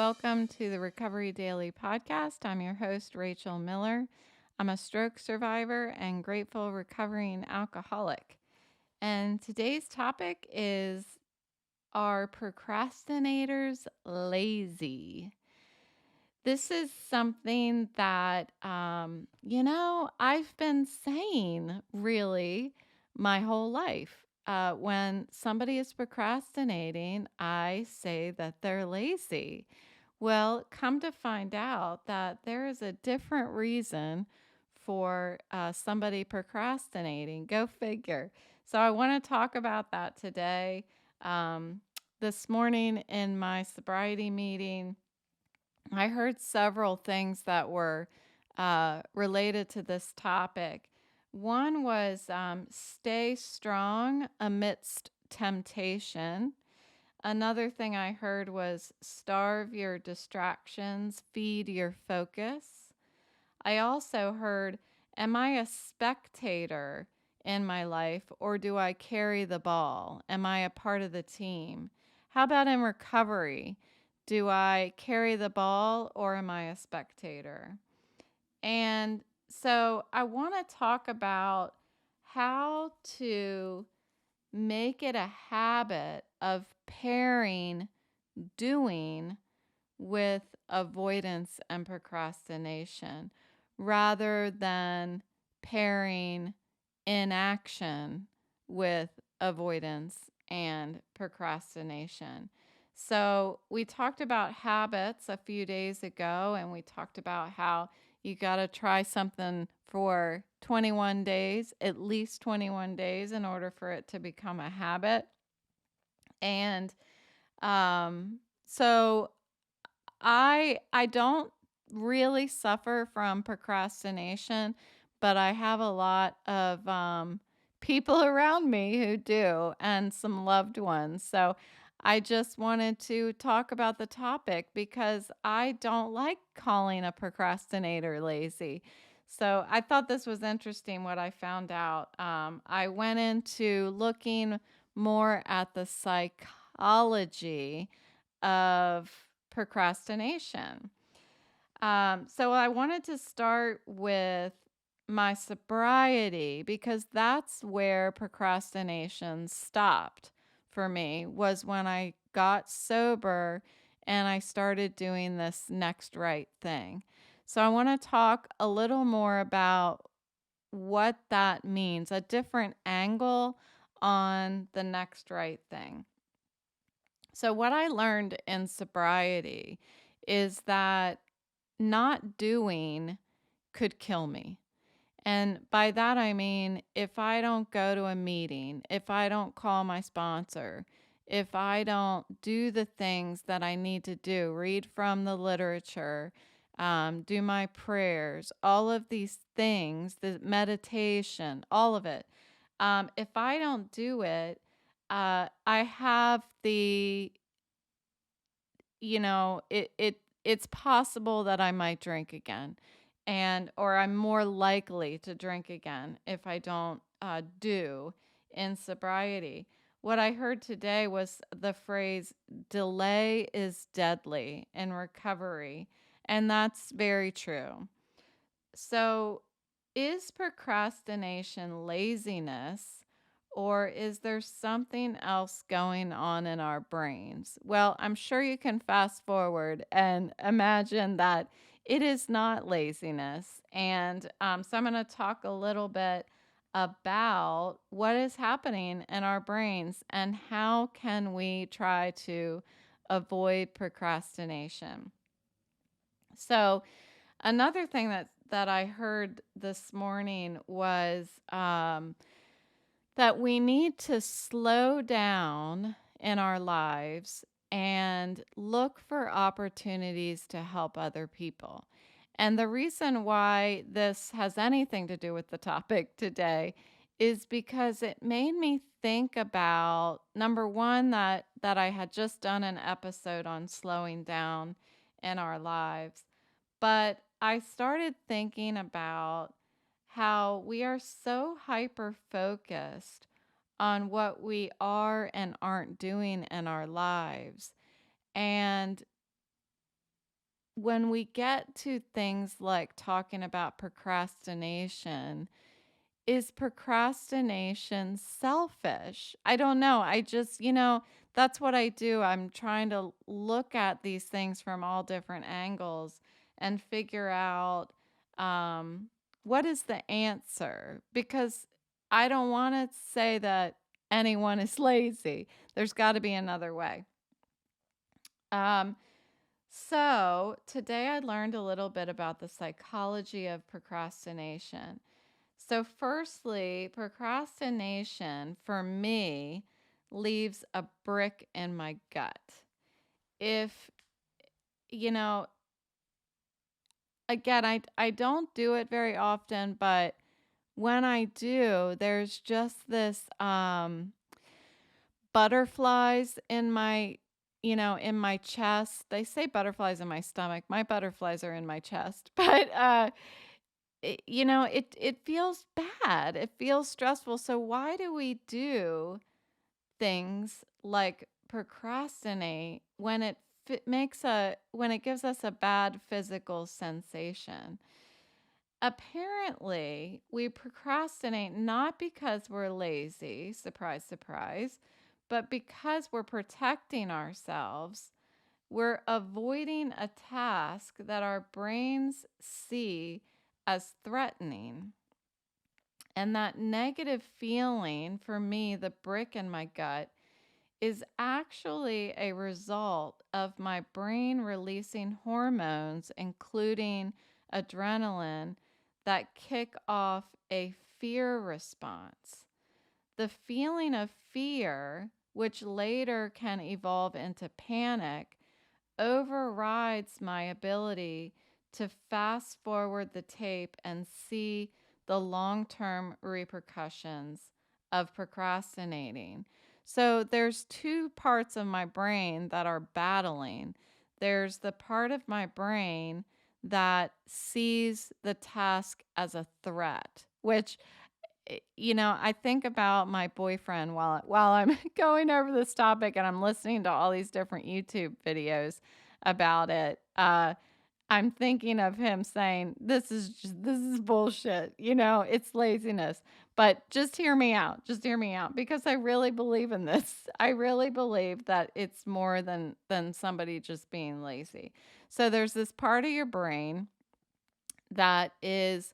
Welcome to the Recovery Daily podcast. I'm your host, Rachel Miller. I'm a stroke survivor and grateful recovering alcoholic. And today's topic is, are procrastinators lazy? This is something that, I've been saying really my whole life. When somebody is procrastinating, I say that they're lazy. Well, come to find out that there is a different reason for somebody procrastinating. Go figure. So I want to talk about that today. Um, this morning in my sobriety meeting, I heard several things that were related to this topic. One was stay strong amidst temptation. Another thing I heard was starve your distractions, feed your focus. I also heard, am I a spectator in my life or do I carry the ball? Am I a part of the team? How about in recovery? Do I carry the ball or am I a spectator? And so I want to talk about how to make it a habit of pairing doing with avoidance and procrastination rather than pairing inaction with avoidance and procrastination. So, we talked about habits a few days ago, and we talked about how you got to try something for 21 days, at least 21 days, in order for it to become a habit. And so I don't really suffer from procrastination, but I have a lot of people around me who do, and some loved ones. So I just wanted to talk about the topic because I don't like calling a procrastinator lazy. So I thought this was interesting what I found out. I went into looking more at the psychology of procrastination. So I wanted to start with my sobriety because that's where procrastination stopped for me, was when I got sober and I started doing this next right thing. So I want to talk a little more about what that means, a different angle on the next right thing. So, what I learned in sobriety is that not doing could kill me. And by that, I mean, if I don't go to a meeting, if I don't call my sponsor, if I don't do the things that I need to do, read from the literature, do my prayers, all of these things, the meditation, all of it, if I don't do it, I have the, it's possible that I might drink again, and or I'm more likely to drink again if I don't do in sobriety. What I heard today was the phrase delay is deadly in recovery, and that's very true. So, is procrastination laziness, or is there something else going on in our brains? Well, I'm sure you can fast forward and imagine that it is not laziness. And so I'm going to talk a little bit about what is happening in our brains and how can we try to avoid procrastination. So, another thing that I heard this morning was that we need to slow down in our lives and look for opportunities to help other people. And the reason why this has anything to do with the topic today is because it made me think about, number one, that I had just done an episode on slowing down in our lives. But I started thinking about how we are so hyper focused on what we are and aren't doing in our lives. And when we get to things like talking about procrastination, is procrastination selfish? I don't know. I just, that's what I do. I'm trying to look at these things from all different angles and figure out um, what is the answer. Because I don't want to say that anyone is lazy. There's got to be another way. Um, so today I learned a little bit about the psychology of procrastination. So, firstly, procrastination for me leaves a brick in my gut. If, you know, again, I don't do it very often, but when I do, there's just this butterflies in my chest. They say butterflies in my stomach. My butterflies are in my chest. But it feels bad. It feels stressful. So why do we do things like procrastinate when when it gives us a bad physical sensation? Apparently, we procrastinate not because we're lazy, surprise, surprise, but because we're protecting ourselves. We're avoiding a task that our brains see as threatening. And that negative feeling, for me, the brick in my gut, is actually a result of my brain releasing hormones, including adrenaline, that kick off a fear response. The feeling of fear, which later can evolve into panic, overrides my ability to fast forward the tape and see the long-term repercussions of procrastinating. So there's two parts of my brain that are battling. There's the part of my brain that sees the task as a threat, which I think about my boyfriend while I'm going over this topic and I'm listening to all these different YouTube videos about it. I'm thinking of him saying, this is bullshit. It's laziness. But just hear me out. Just hear me out because I really believe in this. I really believe that it's more than somebody just being lazy. So there's this part of your brain that is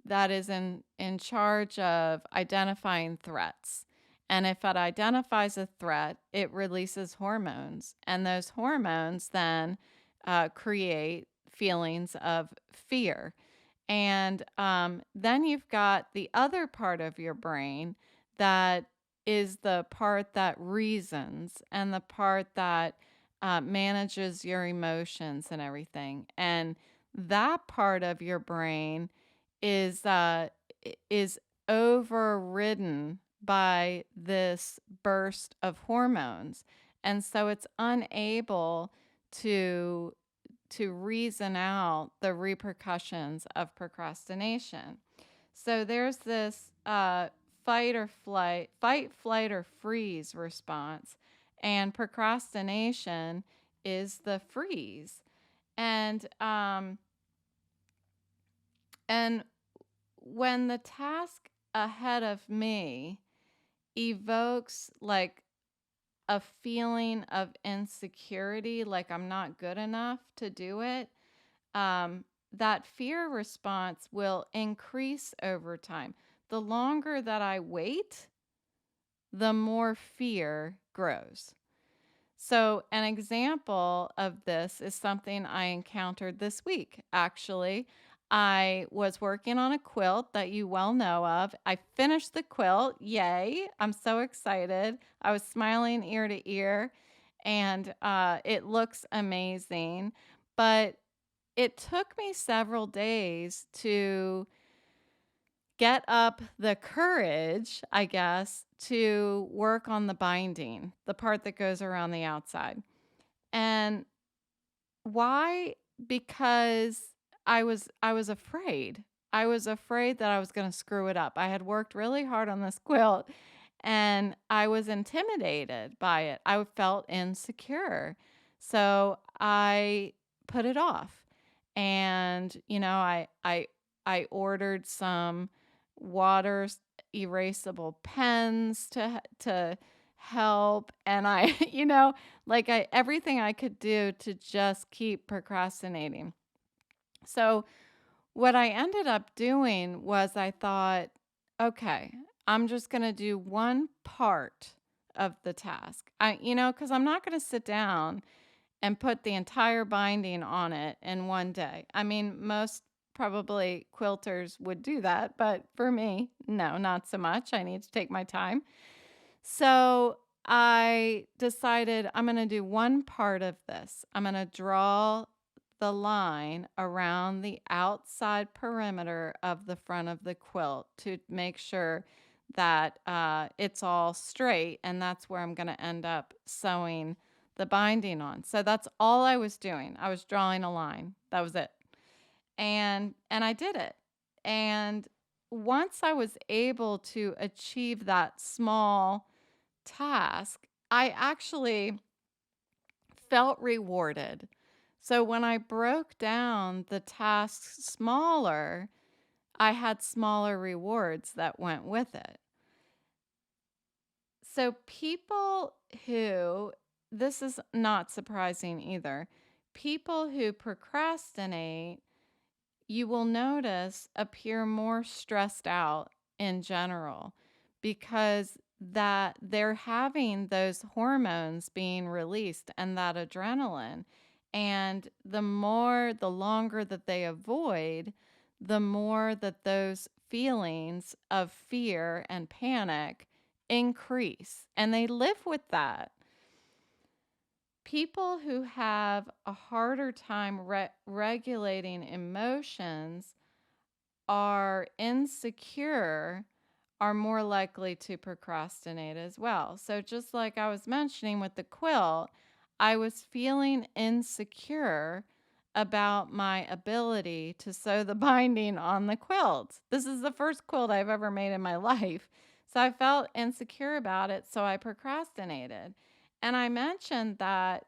in charge of identifying threats. And if it identifies a threat, it releases hormones. And those hormones then create feelings of fear. And then you've got the other part of your brain that is the part that reasons and the part that manages your emotions and everything. And that part of your brain is is overridden by this burst of hormones, and so it's unable to reason out the repercussions of procrastination. So there's this fight, flight, or freeze response, and procrastination is the freeze. And and when the task ahead of me evokes like a feeling of insecurity, like I'm not good enough to do it, that fear response will increase over time. The longer that I wait, the more fear grows. So, an example of this is something I encountered this week. Actually, I was working on a quilt that you well know of. I finished the quilt. Yay. I'm so excited. I was smiling ear to ear, and it looks amazing. But it took me several days to get up the courage, I guess, to work on the binding, the part that goes around the outside. And why? Because I was afraid. I was afraid that I was going to screw it up. I had worked really hard on this quilt and I was intimidated by it. I felt insecure. So I put it off. And, I ordered some water erasable pens to help. And I, everything I could do to just keep procrastinating. So what I ended up doing was I thought, okay, I'm just going to do one part of the task. Because I'm not going to sit down and put the entire binding on it in one day. I mean, most probably quilters would do that, but for me, no, not so much. I need to take my time. So I decided I'm going to do one part of this. I'm going to draw the line around the outside perimeter of the front of the quilt to make sure that it's all straight, and that's where I'm going to end up sewing the binding on. So that's all I was doing. I was drawing a line. That was it. And I did it. And once I was able to achieve that small task, I actually felt rewarded. So when I broke down the tasks smaller, I had smaller rewards that went with it. So people who, this is not surprising either, people who procrastinate, you will notice, appear more stressed out in general because that they're having those hormones being released and that adrenaline. And the longer that they avoid, the more that those feelings of fear and panic increase. And they live with that. People who have a harder time regulating emotions are insecure are more likely to procrastinate as well. So just like I was mentioning with the quilt, I was feeling insecure about my ability to sew the binding on the quilt. This is the first quilt I've ever made in my life. So I felt insecure about it, so I procrastinated. And I mentioned that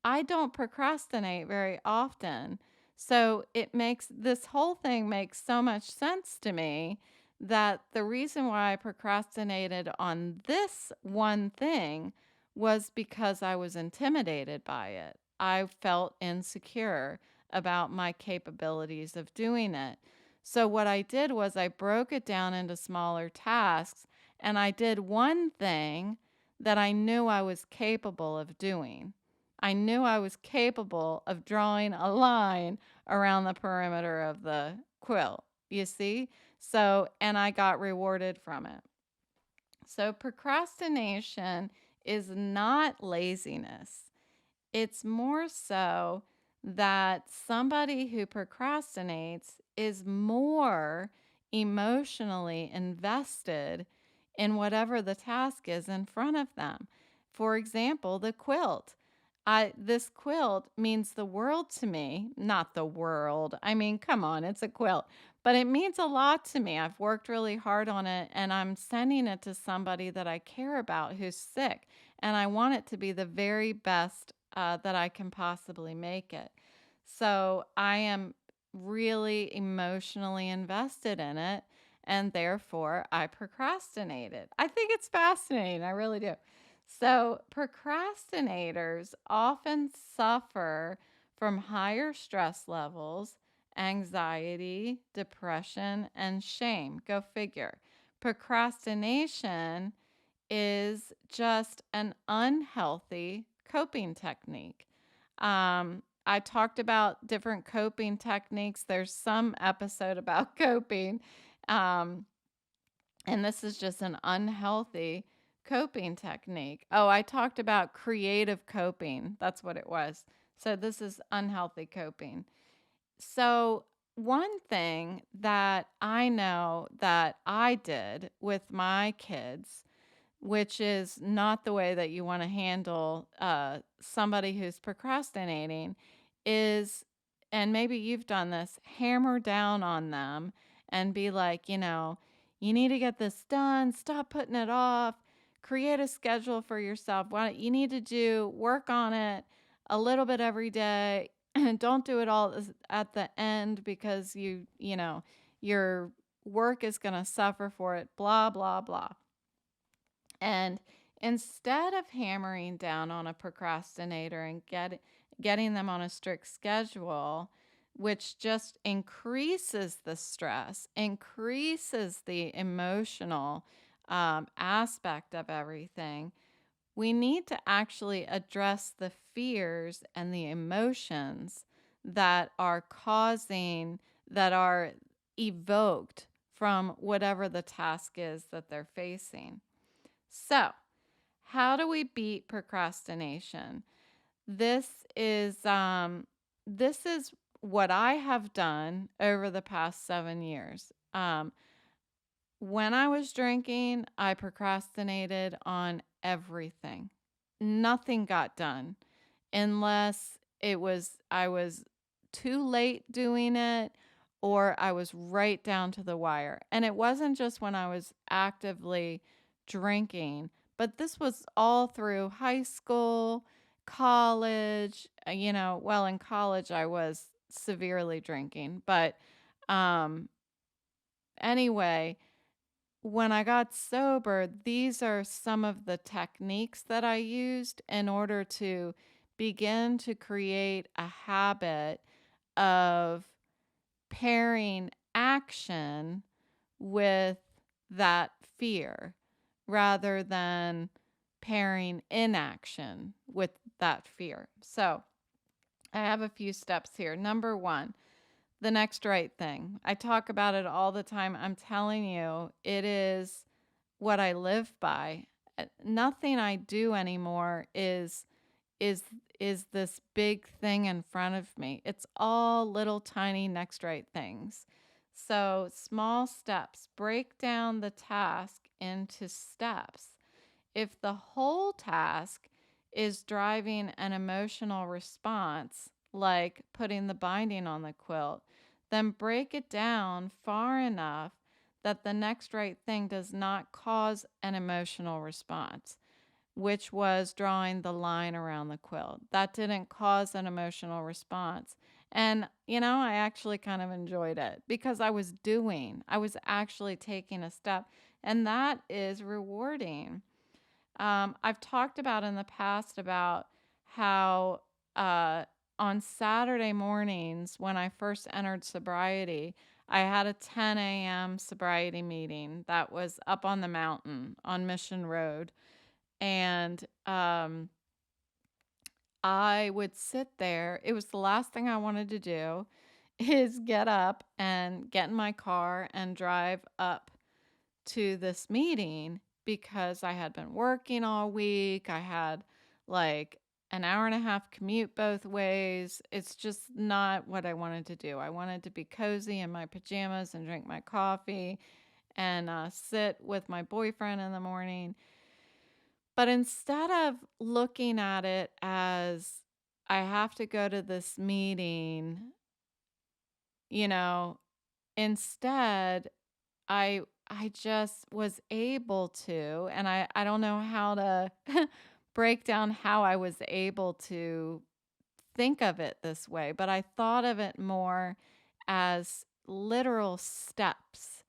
I don't procrastinate very often. So this whole thing makes so much sense to me that the reason why I procrastinated on this one thing was because I was intimidated by it. I felt insecure about my capabilities of doing it. So what I did was I broke it down into smaller tasks, and I did one thing that I knew I was capable of doing. I knew I was capable of drawing a line around the perimeter of the quilt. You see? So, and I got rewarded from it. So, procrastination is not laziness. It's more so that somebody who procrastinates is more emotionally invested in whatever the task is in front of them. For example, the quilt. This quilt means the world to me. Not the world. I mean, come on, it's a quilt. But it means a lot to me. I've worked really hard on it, and I'm sending it to somebody that I care about who's sick. And I want it to be the very best that I can possibly make it. So I am really emotionally invested in it, and therefore I procrastinated. I think it's fascinating. I really do. So, procrastinators often suffer from higher stress levels, anxiety, depression, and shame. Go figure. Procrastination is just an unhealthy coping technique. I talked about different coping techniques. There's some episode about coping. Um, and this is just an unhealthy coping technique. Oh, I talked about creative coping. That's what it was. So this is unhealthy coping. So one thing that I know that I did with my kids, which is not the way that you want to handle somebody who's procrastinating, is, and maybe you've done this, hammer down on them and be like, you need to get this done. Stop putting it off. Create a schedule for yourself. You need to work on it a little bit every day. Don't do it all at the end because your work is going to suffer for it, blah, blah, blah. And instead of hammering down on a procrastinator and getting them on a strict schedule, which just increases the stress, increases the emotional aspect of everything, we need to actually address the fears and the emotions that are that are evoked from whatever the task is that they're facing. So, how do we beat procrastination? This is um this is what I have done over the past 7 years. When I was drinking, I procrastinated on everything. Nothing got done unless I was too late doing it or I was right down to the wire. And it wasn't just when I was actively drinking, but this was all through high school, college. Well, in college I was severely drinking, but um anyway, when I got sober, these are some of the techniques that I used in order to begin to create a habit of pairing action with that fear rather than pairing inaction with that fear. So I have a few steps here. Number one, the next right thing. I talk about it all the time. I'm telling you, it is what I live by. Nothing I do anymore is is this big thing in front of me. It's all little tiny next right things. So, small steps. Break down the task into steps. If the whole task is driving an emotional response, like putting the binding on the quilt, then break it down far enough that the next right thing does not cause an emotional response, which was drawing the line around the quilt. That didn't cause an emotional response. And, I actually kind of enjoyed it because I was actually taking a step, and that is rewarding. I've talked about in the past about how on Saturday mornings when I first entered sobriety, I had a 10 a.m. sobriety meeting that was up on the mountain on Mission Road. And I would sit there. It was the last thing I wanted to do is get up and get in my car and drive up to this meeting because I had been working all week. I had like an hour and a half commute both ways. It's just not what I wanted to do. I wanted to be cozy in my pajamas and drink my coffee and sit with my boyfriend in the morning. But instead of looking at it as I have to go to this meeting, you know, instead I just was able to, and I don't know how to break down how I was able to think of it this way, but I thought of it more as literal steps.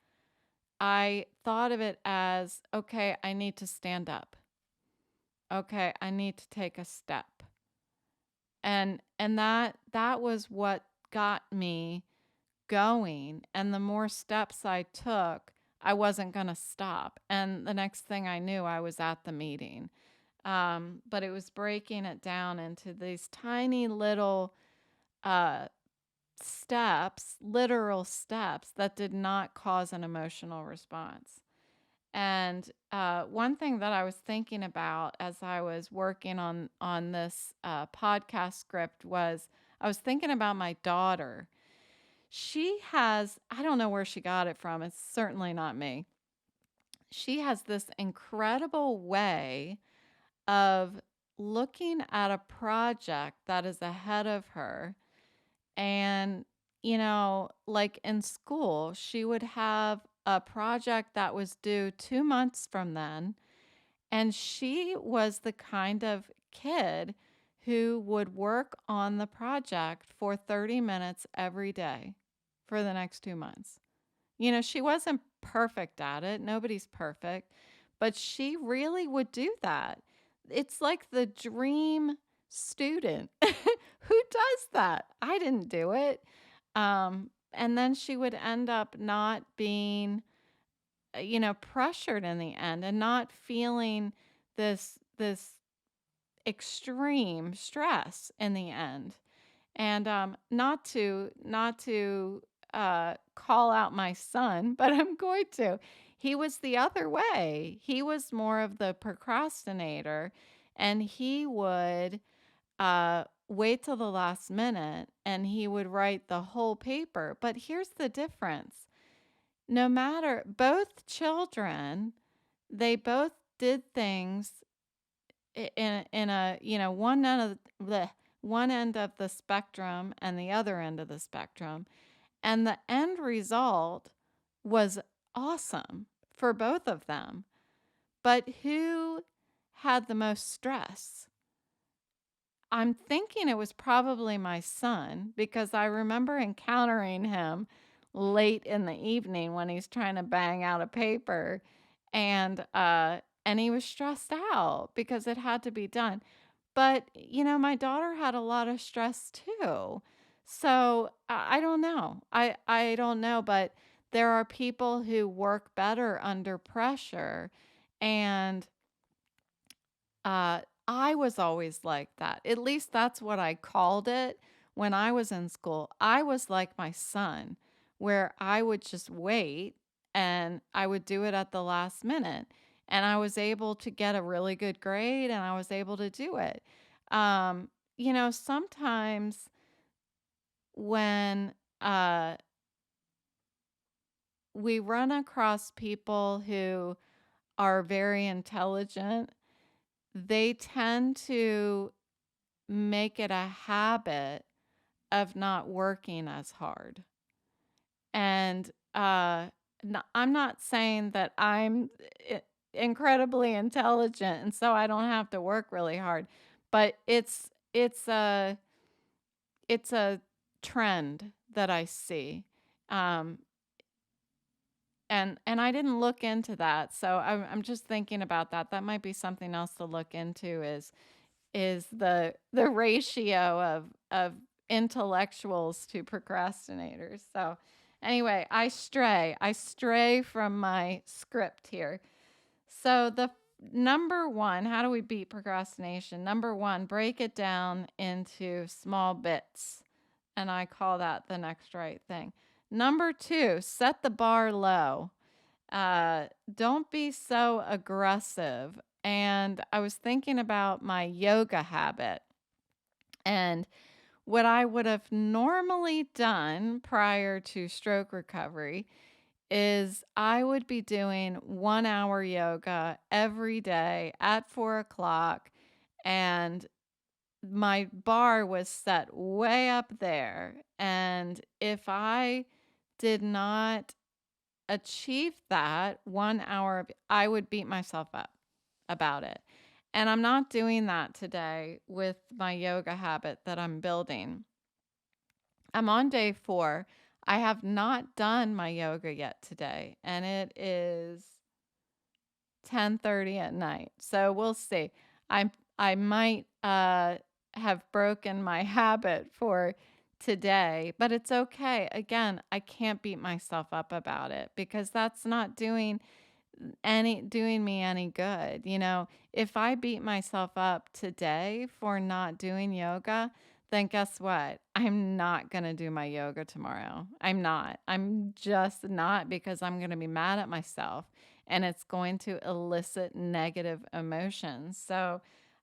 I thought of it as, okay, I need to stand up. Okay, I need to take a step. And that was what got me going, and the more steps I took, I wasn't going to stop. And the next thing I knew, I was at the meeting. But it was breaking it down into these tiny little uh, steps, literal steps that did not cause an emotional response. And one thing that I was thinking about as I was working on this podcast script was I was thinking about my daughter. She has, I don't know where she got it from. It's certainly not me. She has this incredible way of looking at a project that is ahead of her. And, like in school, she would have a project that was due 2 months from then. And she was the kind of kid who would work on the project for 30 minutes every day for the next 2 months. She wasn't perfect at it. Nobody's perfect, but she really would do that. It's like the dream student. Who does that? I didn't do it. And then she would end up not being, pressured in the end and not feeling this extreme stress in the end. And not to call out my son, but I'm going to. He was the other way. He was more of the procrastinator, and he would wait till the last minute and he would write the whole paper. But here's the difference. No matter, both children, they both did things in a, one end of the spectrum and the other end of the spectrum, and the end result was awesome for both of them. But who had the most stress? I'm thinking it was probably my son, because I remember encountering him late in the evening when he's trying to bang out a paper, and he was stressed out because it had to be done. But, my daughter had a lot of stress too. So I don't know. I don't know, but there are people who work better under pressure. And I was always like that. At least that's what I called it when I was in school. I was like my son, where I would just wait and I would do it at the last minute. And I was able to get a really good grade and I was able to do it. Sometimes when we run across people who are very intelligent, they tend to make it a habit of not working as hard. And I'm not saying that I'm incredibly intelligent and so I don't have to work really hard, but it's a trend that I see. Um, and I didn't look into that, so I'm just thinking about that. That might be something else to look into, is the ratio of intellectuals to procrastinators. So anyway, I stray from my script here. So the number one, how do we beat procrastination? Number one, break it down into small bits. And I call that the next right thing. Number two, set the bar low. Don't be so aggressive. And I was thinking about my yoga habit and what I would have normally done prior to stroke recovery is I would be doing 1 hour yoga every day at 4 o'clock. And my bar was set way up there. And if I did not achieve that 1 hour, I would beat myself up about it. And I'm not doing that today with my yoga habit that I'm building. I'm on day 4. I have not done my yoga yet today, and it is 10:30 at night. So we'll see. I might have broken my habit for today, but it's okay. Again, I can't beat myself up about it because that's not doing me any good. If I beat myself up today for not doing yoga, then guess what? I'm not going to do my yoga tomorrow. I'm not. I'm just not, because I'm going to be mad at myself and it's going to elicit negative emotions. So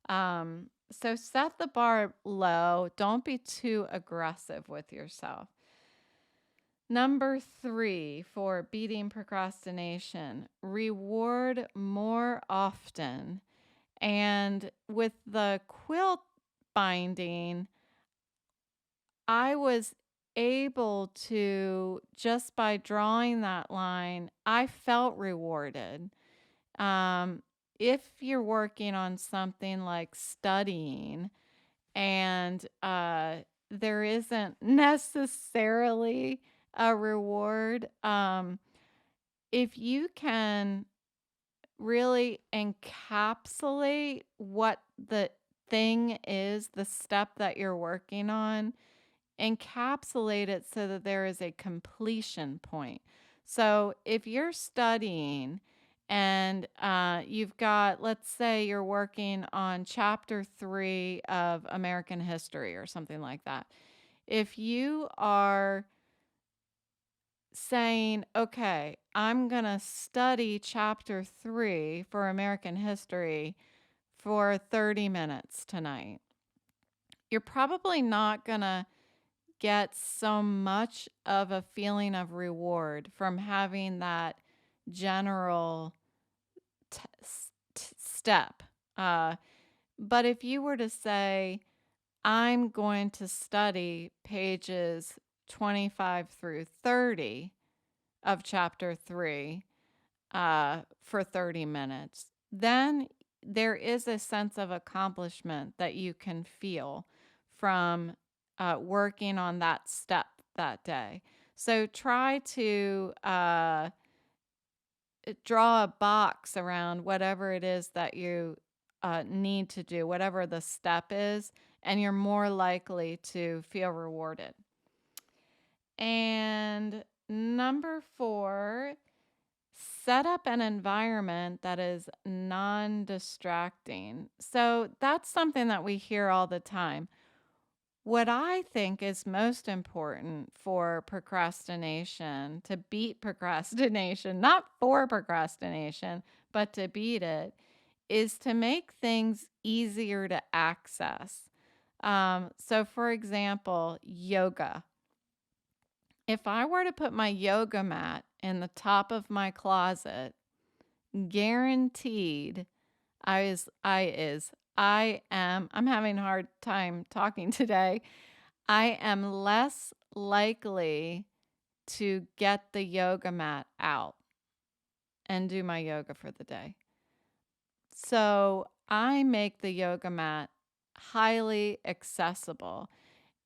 set the bar low. Don't be too aggressive with yourself. Number 3 for beating procrastination, reward more often. And with the quilt binding, I was able to, just by drawing that line, I felt rewarded. Um, if you're working on something like studying and there isn't necessarily a reward. If you can really encapsulate what the thing is, the step that you're working on, encapsulate it so that there is a completion point. So if you're studying and you've got, let's say you're working on chapter 3 of American history or something like that. If you are saying, okay, I'm going to study chapter 3 for American history for 30 minutes tonight, you're probably not going to get so much of a feeling of reward from having that general t- step. Uh, but if you were to say, I'm going to study pages 25 through 30 of chapter 3 for 30 minutes, then there is a sense of accomplishment that you can feel from working on that step that day. So try to draw a box around whatever it is that you need to do, whatever the step is, and you're more likely to feel rewarded. And number 4, set up an environment that is non-distracting. So that's something that we hear all the time. What I think is most important for procrastination, to beat procrastination, not for procrastination, but to beat it, is to make things easier to access. So, for example, yoga. If I were to put my yoga mat in the top of my closet, guaranteed, I'm having a hard time talking today. I am less likely to get the yoga mat out and do my yoga for the day. So I make the yoga mat highly accessible.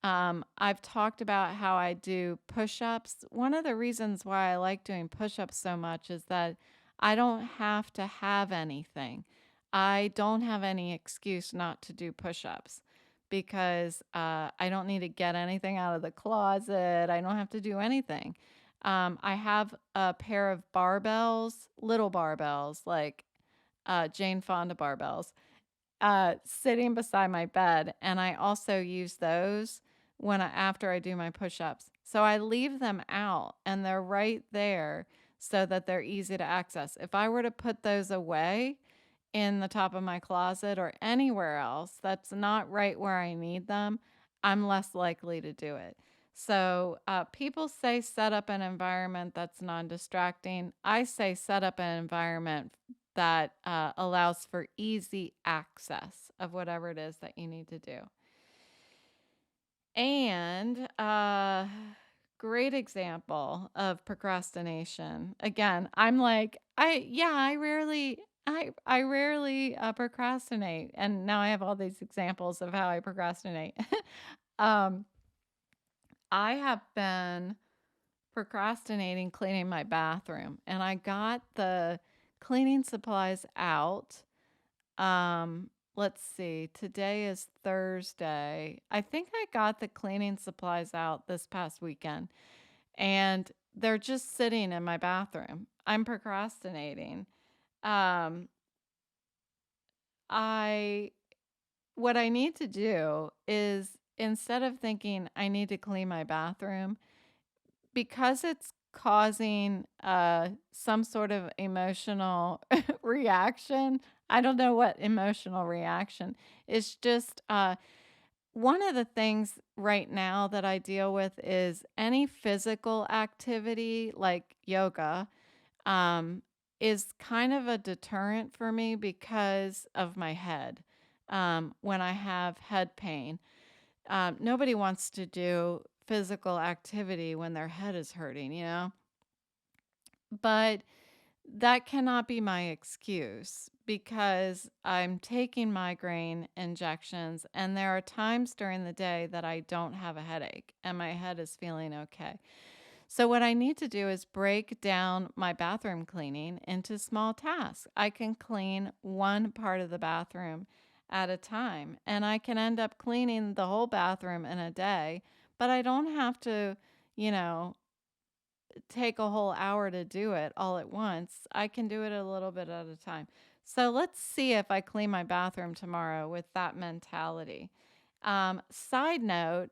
I've talked about how I do push-ups. One of the reasons why I like doing push-ups so much is that I don't have to have anything. I don't have any excuse not to do push-ups because I don't need to get anything out of the closet. I don't have to do anything. I have a pair of barbells, little barbells, like Jane Fonda barbells, sitting beside my bed, and I also use those after I do my push-ups. So I leave them out and they're right there so that they're easy to access. If I were to put those away in the top of my closet or anywhere else that's not right where I need them, I'm less likely to do it. So people say set up an environment that's non-distracting. I say set up an environment that allows for easy access of whatever it is that you need to do. And great example of procrastination. Again, I'm like, I rarely procrastinate, and now I have all these examples of how I procrastinate. um, I have been procrastinating cleaning my bathroom, and I got the cleaning supplies out. Let's see. Today is Thursday. I think I got the cleaning supplies out this past weekend, and they're just sitting in my bathroom. I'm procrastinating. Um, I what I need to do is, instead of thinking I need to clean my bathroom, because it's causing some sort of emotional reaction. I don't know what emotional reaction. It's just one of the things right now that I deal with is any physical activity like yoga um, is kind of a deterrent for me because of my head. When I have head pain, nobody wants to do physical activity when their head is hurting, you know? But that cannot be my excuse because I'm taking migraine injections, and there are times during the day that I don't have a headache and my head is feeling okay. So, what I need to do is break down my bathroom cleaning into small tasks. I can clean one part of the bathroom at a time, and I can end up cleaning the whole bathroom in a day, but I don't have to, you know, take a whole hour to do it all at once. I can do it a little bit at a time. So let's see if I clean my bathroom tomorrow with that mentality. Side note,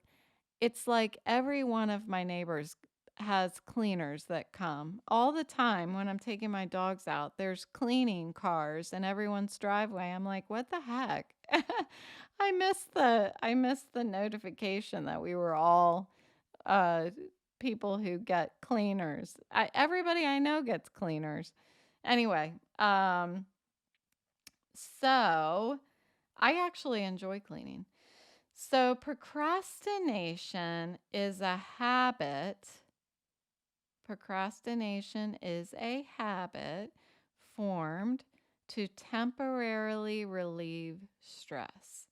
it's like every one of my neighbors has cleaners that come all the time when I'm taking my dogs out. There's cleaning cars in everyone's driveway. I'm like, what the heck? I missed the notification that we were all uh, people who get cleaners. Everybody I know gets cleaners. Anyway, so I actually enjoy cleaning. So procrastination is a habit. Procrastination is a habit formed to temporarily relieve stress.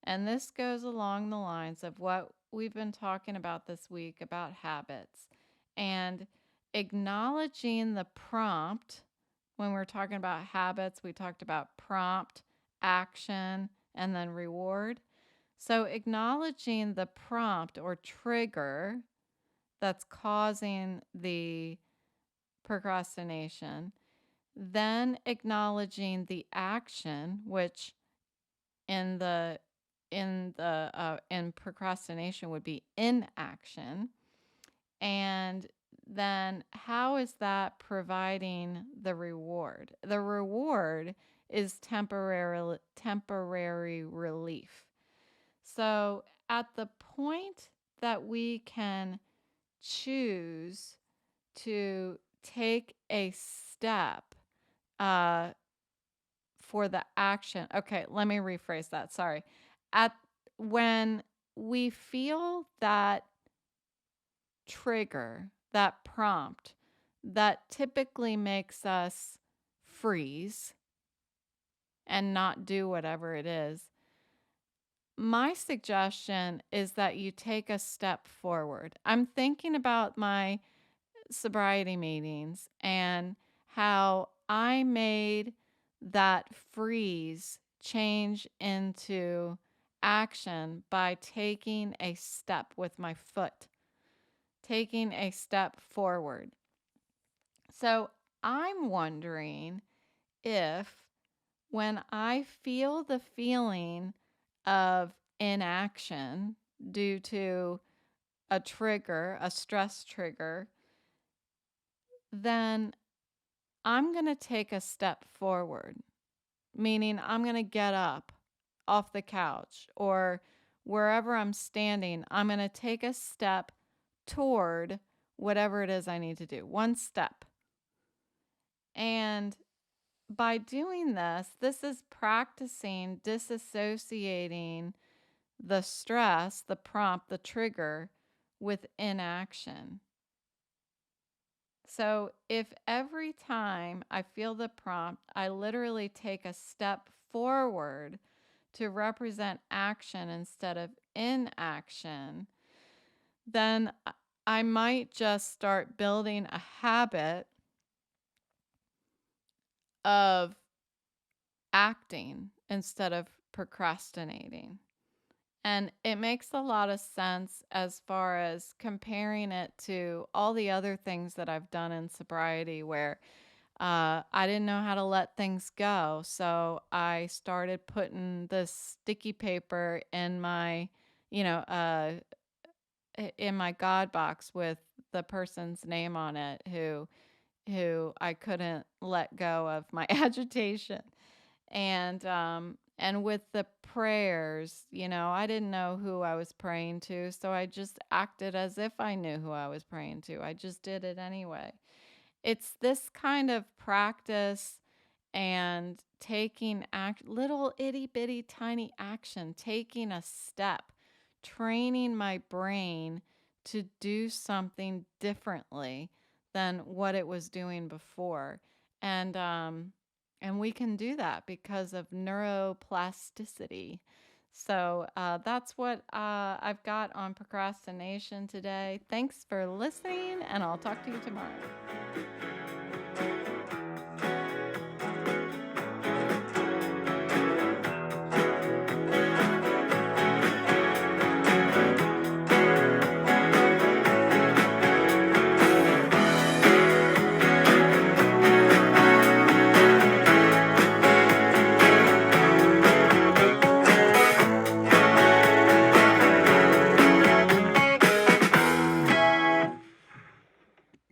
And this goes along the lines of what we've been talking about this week about habits and acknowledging the prompt. When we're talking about habits, we talked about prompt, action, and then reward. So, acknowledging the prompt or trigger that's causing the procrastination, then acknowledging the action, which in the in procrastination would be inaction, and then how is that providing the reward? The reward is temporary relief. So at the point that we can choose to take a step uh, for the action. Okay, let me rephrase that. Sorry. At when we feel that trigger, that prompt that typically makes us freeze and not do whatever it is, my suggestion is that you take a step forward. I'm thinking about my sobriety meetings and how I made that freeze change into action by taking a step with my foot, taking a step forward. So I'm wondering if when I feel the feeling of inaction due to a trigger, a stress trigger, then I'm going to take a step forward, meaning I'm going to get up off the couch or wherever I'm standing. I'm going to take a step toward whatever it is I need to do, one step. And by doing this is practicing disassociating the stress, the prompt, the trigger with inaction. So if every time I feel the prompt, I literally take a step forward to represent action instead of inaction, then I might just start building a habit of acting instead of procrastinating. And it makes a lot of sense as far as comparing it to all the other things that I've done in sobriety where I didn't know how to let things go. So I started putting this sticky paper in my, you know, in my God box with the person's name on it who I couldn't let go of my agitation. And with the prayers, I didn't know who I was praying to, so I just acted as if I knew who I was praying to. I just did it anyway. It's this kind of practice and taking little itty bitty tiny action, taking a step, training my brain to do something differently than what it was doing before. And we can do that because of neuroplasticity. So that's what I've got on procrastination today. Thanks for listening, and I'll talk to you tomorrow.